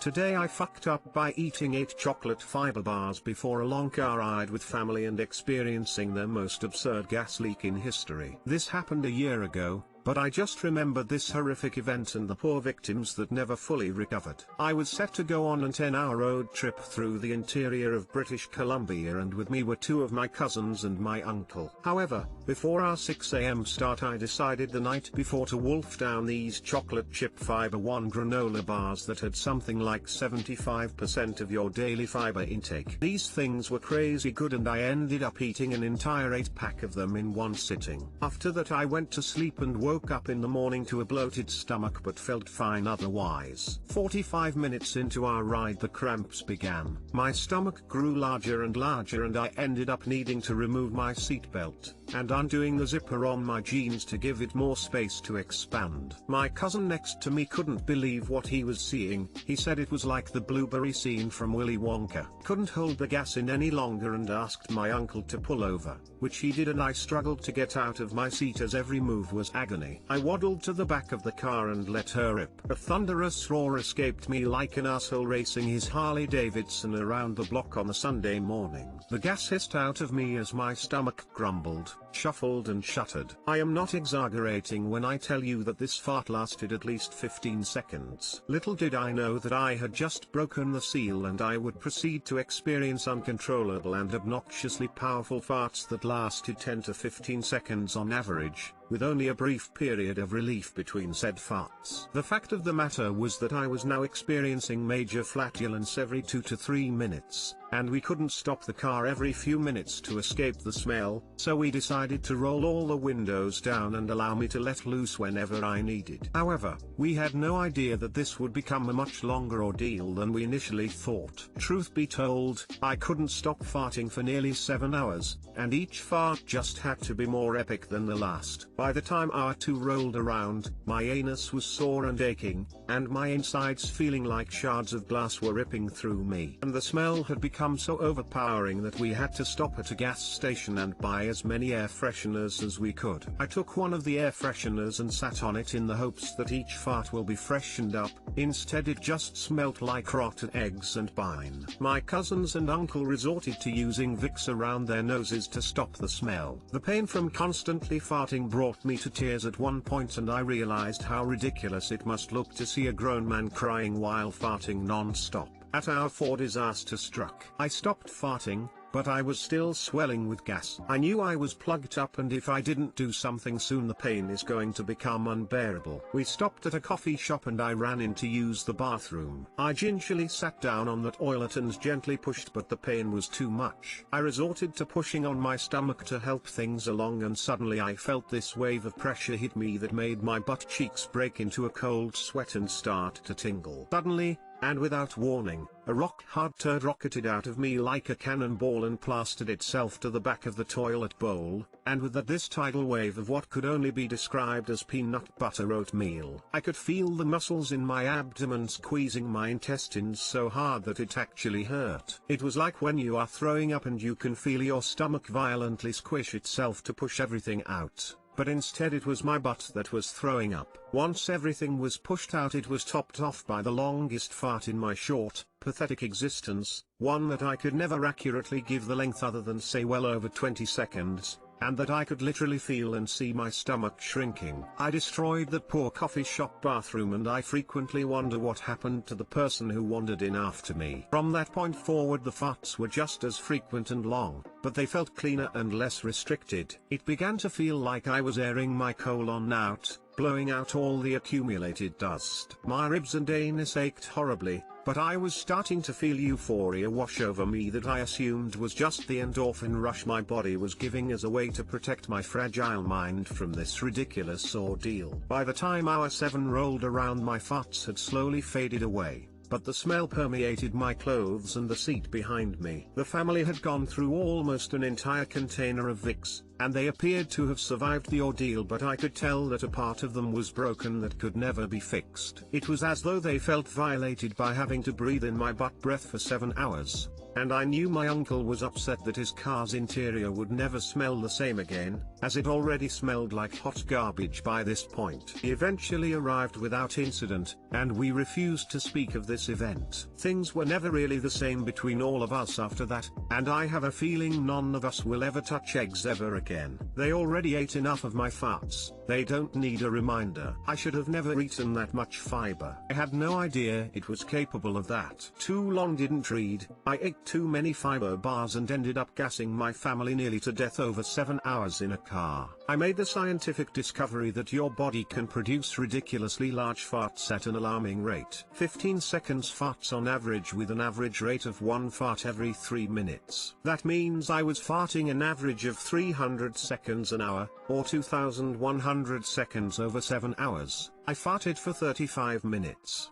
Today I fucked up by eating 8 chocolate fiber bars before a long car ride with family and experiencing the most absurd gas leak in history. This happened a year ago, but I just remembered this horrific event and the poor victims that never fully recovered. I was set to go on a 10-hour road trip through the interior of British Columbia, and with me were 2 of my cousins and my uncle. However, before our 6 AM start, I decided the night before to wolf down these chocolate chip fiber 1 granola bars that had something like 75% of your daily fiber intake. These things were crazy good, and I ended up eating an entire 8-pack of them in one sitting. After that I went to sleep and woke up in the morning to a bloated stomach but felt fine otherwise. 45 minutes into our ride the cramps began. My stomach grew larger and larger, and I ended up needing to remove my seatbelt and undoing the zipper on my jeans to give it more space to expand. My cousin next to me couldn't believe what he was seeing. He said it was like the blueberry scene from Willy Wonka. Couldn't hold the gas in any longer and asked my uncle to pull over, which he did, and I struggled to get out of my seat as every move was agony. I waddled to the back of the car and let her rip. A thunderous roar escaped me like an asshole racing his Harley Davidson around the block on a Sunday morning. The gas hissed out of me as my stomach grumbled, shuffled and shuddered. I am not exaggerating when I tell you that this fart lasted at least 15 seconds. Little did I know that I had just broken the seal, and I would proceed to experience uncontrollable and obnoxiously powerful farts that lasted 10 to 15 seconds on average, with only a brief period of relief between said farts. The fact of the matter was that I was now experiencing major flatulence every 2 to 3 minutes, and we couldn't stop the car every few minutes to escape the smell, so we decided to roll all the windows down and allow me to let loose whenever I needed. However, we had no idea that this would become a much longer ordeal than we initially thought. Truth be told, I couldn't stop farting for nearly 7 hours, and each fart just had to be more epic than the last. By the time hour 2 rolled around, my anus was sore and aching, and my insides feeling like shards of glass were ripping through me. And the smell had become so overpowering that we had to stop at a gas station and buy as many air fresheners as we could. I took one of the air fresheners and sat on it in the hopes that each fart will be freshened up. Instead it just smelt like rotten eggs and pine. My cousins and uncle resorted to using Vicks around their noses to stop the smell. The pain from constantly farting brought me to tears at one point, and I realized how ridiculous it must look to see a grown man crying while farting non-stop. At hour 4 disaster struck. I stopped farting, but I was still swelling with gas. I knew I was plugged up, and if I didn't do something soon the pain is going to become unbearable. We stopped at a coffee shop and I ran in to use the bathroom. I gingerly sat down on the toilet and gently pushed, but the pain was too much. I resorted to pushing on my stomach to help things along, and suddenly I felt this wave of pressure hit me that made my butt cheeks break into a cold sweat and start to tingle. Suddenly, and without warning, a rock-hard turd rocketed out of me like a cannonball and plastered itself to the back of the toilet bowl, and with that this tidal wave of what could only be described as peanut butter oatmeal. I could feel the muscles in my abdomen squeezing my intestines so hard that it actually hurt. It was like when you are throwing up and you can feel your stomach violently squish itself to push everything out. But instead it was my butt that was throwing up. Once everything was pushed out, it was topped off by the longest fart in my short, pathetic existence, one that I could never accurately give the length other than say well over 20 seconds, and that I could literally feel and see my stomach shrinking. I destroyed that poor coffee shop bathroom, and I frequently wonder what happened to the person who wandered in after me. From that point forward the farts were just as frequent and long, but they felt cleaner and less restricted. It began to feel like I was airing my colon out, blowing out all the accumulated dust. My ribs and anus ached horribly, but I was starting to feel euphoria wash over me that I assumed was just the endorphin rush my body was giving as a way to protect my fragile mind from this ridiculous ordeal. By the time hour 7 rolled around, my farts had slowly faded away, but the smell permeated my clothes and the seat behind me. The family had gone through almost an entire container of Vicks, and they appeared to have survived the ordeal, but I could tell that a part of them was broken that could never be fixed. It was as though they felt violated by having to breathe in my butt breath for 7 hours. and I knew my uncle was upset that his car's interior would never smell the same again, as it already smelled like hot garbage by this point. He eventually arrived without incident, and we refused to speak of this event. Things were never really the same between all of us after that, and I have a feeling none of us will ever touch eggs ever again. They already ate enough of my farts, they don't need a reminder. I should have never eaten that much fiber. I had no idea it was capable of that. Too long didn't read. I ate too many fiber bars and ended up gassing my family nearly to death over 7 hours in a car. I made the scientific discovery that your body can produce ridiculously large farts at an alarming rate. 15 seconds farts on average, with an average rate of 1 fart every 3 minutes. That means I was farting an average of 300 seconds an hour, or 2100 seconds over 7 hours. I farted for 35 minutes.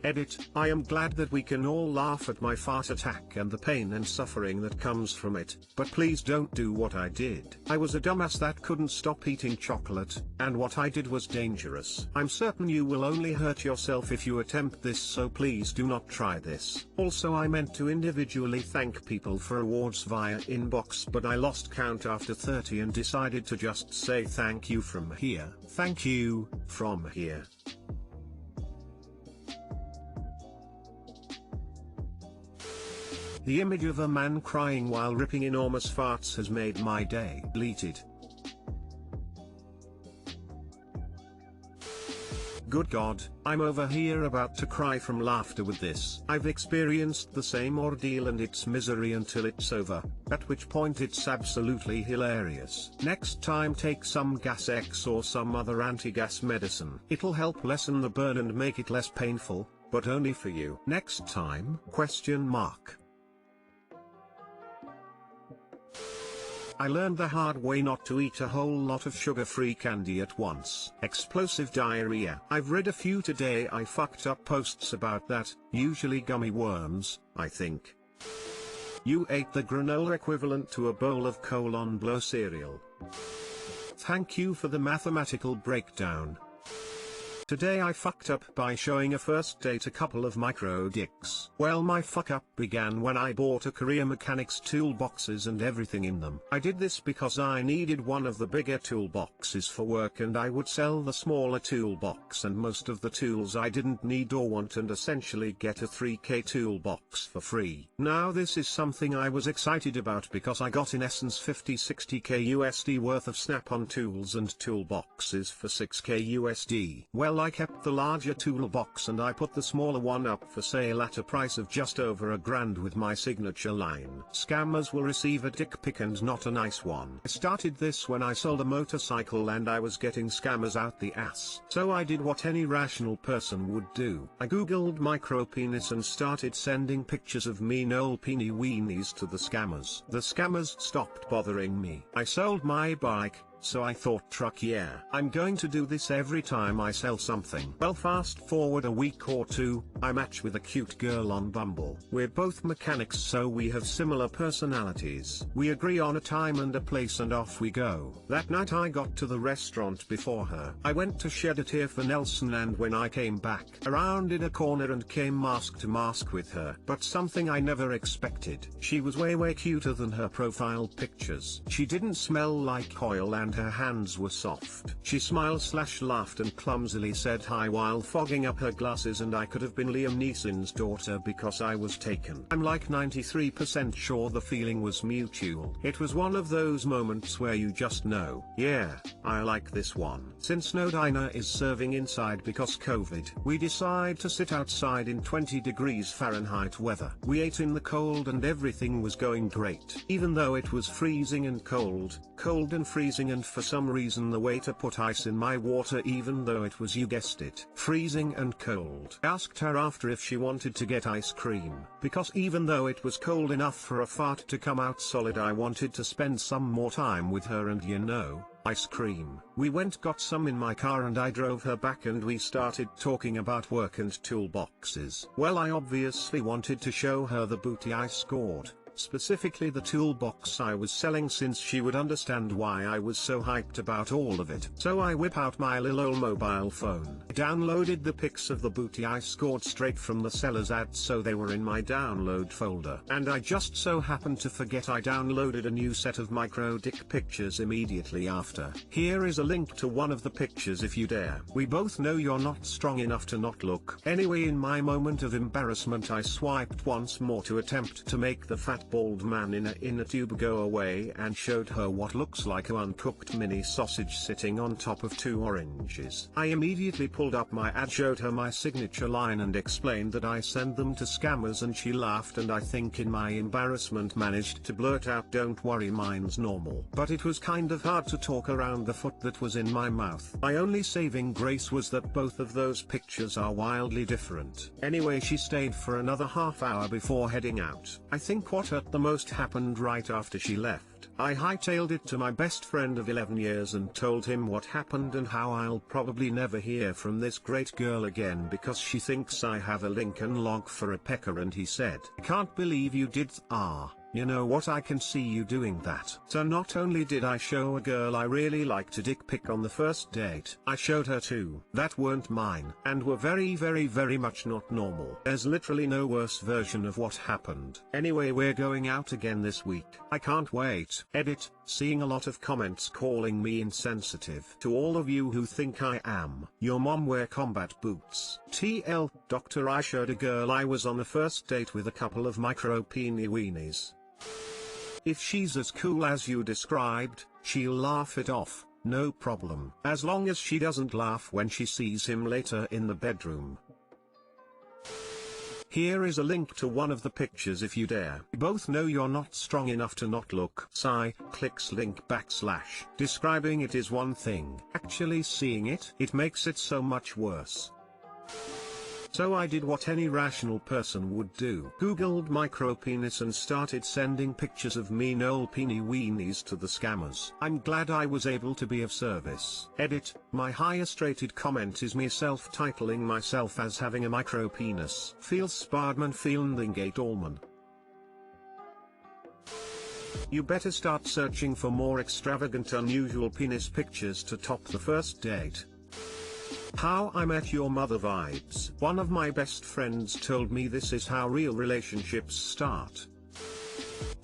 Edit. I am glad that we can all laugh at my fart attack and the pain and suffering that comes from it, but please don't do what I did. I was a dumbass that couldn't stop eating chocolate, and what I did was dangerous. I'm certain you will only hurt yourself if you attempt this, so please do not try this. Also, I meant to individually thank people for awards via inbox, but I lost count after 30 and decided to just say thank you from here. Thank you, from here. The image of a man crying while ripping enormous farts has made my day. Deleted. Good God, I'm over here about to cry from laughter with this. I've experienced the same ordeal and it's misery until it's over, at which point it's absolutely hilarious. Next time take some Gas X or some other anti-gas medicine. It'll help lessen the burn and make it less painful, but only for you. Next time? ? I learned the hard way not to eat a whole lot of sugar-free candy at once. Explosive diarrhea. I've read a few today I fucked up posts about that, usually gummy worms, I think. You ate the granola equivalent to a bowl of bleu cereal. Thank you for the mathematical breakdown. Today I fucked up by showing a first date a couple of micro dicks. Well, my fuck up began when I bought a Career Mechanics toolboxes and everything in them. I did this because I needed one of the bigger toolboxes for work and I would sell the smaller toolbox and most of the tools I didn't need or want and essentially get a 3K toolbox for free. Now this is something I was excited about because I got in essence 50-60k USD worth of snap-on tools and toolboxes for 6k USD. Well, I kept the larger toolbox and I put the smaller one up for sale at a price of just over $1,000 with my signature line. Scammers will receive a dick pic and not a nice one. I started this when I sold a motorcycle and I was getting scammers out the ass. So I did what any rational person would do. I googled micropenis and started sending pictures of mean old peeny weenies to the scammers. The scammers stopped bothering me. I sold my bike. So I thought, truck, yeah, I'm going to do this every time I sell something. Well, fast forward a week or two, I match with a cute girl on Bumble. We're both mechanics, so we have similar personalities. We agree on a time and a place and off we go. That night I got to the restaurant before her. I went to shed a tear for Nelson and when I came back, I rounded a corner and came mask to mask with her. But something I never expected. She was way cuter than her profile pictures. She didn't smell like oil and her hands were soft. She smiled/laughed and clumsily said hi while fogging up her glasses, and I could have been Liam Neeson's daughter because I was taken. I'm like 93% sure the feeling was mutual. It was one of those moments where you just know, yeah, I like this one. Since no diner is serving inside because COVID, we decide to sit outside in 20 degrees Fahrenheit weather. We ate in the cold and everything was going great. Even though it was freezing and cold and freezing, and for some reason the waiter put ice in my water even though it was, you guessed it, freezing and cold. I asked her after if she wanted to get ice cream, because even though it was cold enough for a fart to come out solid, I wanted to spend some more time with her and ice cream. We got some in my car and I drove her back and we started talking about work and toolboxes. Well, I obviously wanted to show her the booty I scored. specifically the toolbox I was selling, since she would understand why I was so hyped about all of it. So I whip out my lil ol mobile phone, downloaded the pics of the booty I scored straight from the seller's ad, so they were in my download folder. And I just so happened to forget I downloaded a new set of micro dick pictures immediately after. Here is a link to one of the pictures if you dare. We both know you're not strong enough to not look. Anyway, in my moment of embarrassment I swiped once more to attempt to make the fat bald man in a inner tube go away, and showed her what looks like an uncooked mini sausage sitting on top of 2 oranges. I immediately pulled up my ad, showed her my signature line and explained that I send them to scammers, and she laughed, and I think in my embarrassment managed to blurt out, "Don't worry, mine's normal." But it was kind of hard to talk around the foot that was in my mouth. My only saving grace was that both of those pictures are wildly different. Anyway, she stayed for another half hour before heading out. I think what hurt the most happened right after she left. I hightailed it to my best friend of 11 years and told him what happened and how I'll probably never hear from this great girl again because she thinks I have a Lincoln log for a pecker, and he said, "I can't believe you did you know what, I can see you doing that." So not only did I show a girl I really liked a dick pic on the first date, I showed her two that weren't mine and were very much not normal. There's literally no worse version of what happened. Anyway, we're going out again this week. I can't wait. Edit, seeing a lot of comments calling me insensitive. To all of you who think I am, your mom wear combat boots. TL, Doctor, I showed a girl I was on a first date with a couple of micro peenie weenies. If she's as cool as you described, she'll laugh it off, no problem. As long as she doesn't laugh when she sees him later in the bedroom. Here is a link to one of the pictures if you dare. We both know you're not strong enough to not look. Sigh, clicks link / describing it is one thing. Actually seeing it makes it so much worse. So I did what any rational person would do. Googled micropenis and started sending pictures of mean old peenie weenies to the scammers. I'm glad I was able to be of service. Edit, my highest rated comment is me self-titling myself as having a micropenis. Feels Spadman Feelendingate Allman. You better start searching for more extravagant unusual penis pictures to top the first date. How I Met Your Mother vibes. One of my best friends told me this is how real relationships start.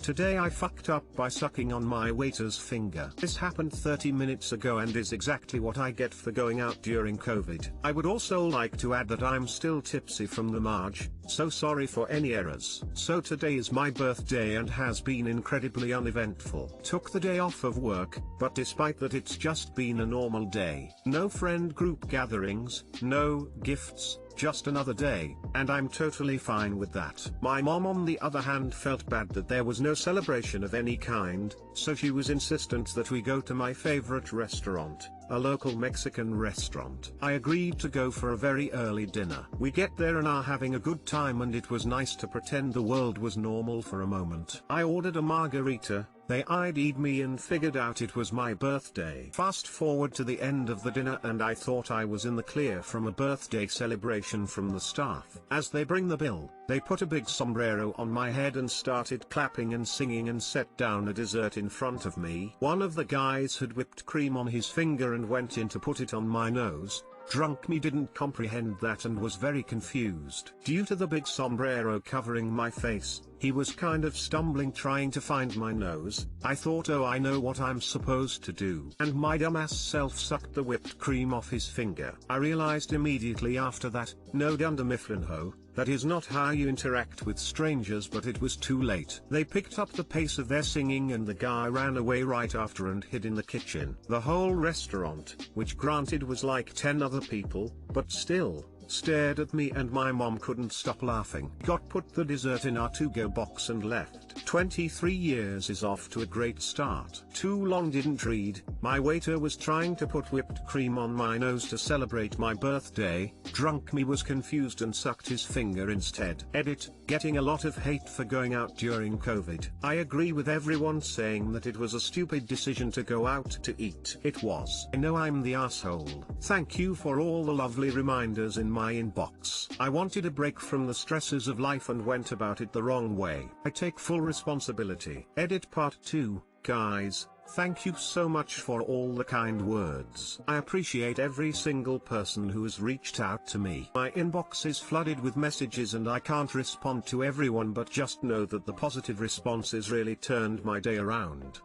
Today I fucked up by sucking on my waiter's finger. This happened 30 minutes ago and is exactly what I get for going out during COVID. I would also like to add that I'm still tipsy from the Marge, so sorry for any errors. So today is my birthday and has been incredibly uneventful. Took the day off of work, but despite that it's just been a normal day. No friend group gatherings, no gifts, just another day, and I'm totally fine with that. My mom on the other hand felt bad that there was no celebration of any kind, so she was insistent that we go to my favorite restaurant, a local Mexican restaurant. I agreed to go for a very early dinner. We get there and are having a good time, and it was nice to pretend the world was normal for a moment. I ordered a margarita. They ID'd me and figured out it was my birthday. Fast forward to the end of the dinner and I thought I was in the clear from a birthday celebration from the staff. As they bring the bill, they put a big sombrero on my head and started clapping and singing and set down a dessert in front of me. One of the guys had whipped cream on his finger and went in to put it on my nose. Drunk me didn't comprehend that and was very confused. Due to the big sombrero covering my face, he was kind of stumbling trying to find my nose. I thought, oh, I know what I'm supposed to do. And my dumbass self sucked the whipped cream off his finger. I realized immediately after that, no dunder mifflin ho, that is not how you interact with strangers, but it was too late. They picked up the pace of their singing and the guy ran away right after and hid in the kitchen. The whole restaurant, which granted was like 10 other people, but still, stared at me and my mom couldn't stop laughing. Got put the dessert in our to-go box and left. 23 years is off to a great start. Too long didn't read. My waiter was trying to put whipped cream on my nose to celebrate my birthday. Drunk me was confused and sucked his finger instead. Edit, getting a lot of hate for going out during COVID. I agree with everyone saying that it was a stupid decision to go out to eat. It was. I know I'm the asshole. Thank you for all the lovely reminders in my inbox. I wanted a break from the stresses of life and went about it the wrong way. I take full full responsibility. Edit Part 2. Guys, thank you so much for all the kind words. I appreciate every single person who has reached out to me. My inbox is flooded with messages and I can't respond to everyone, but just know that the positive responses really turned my day around.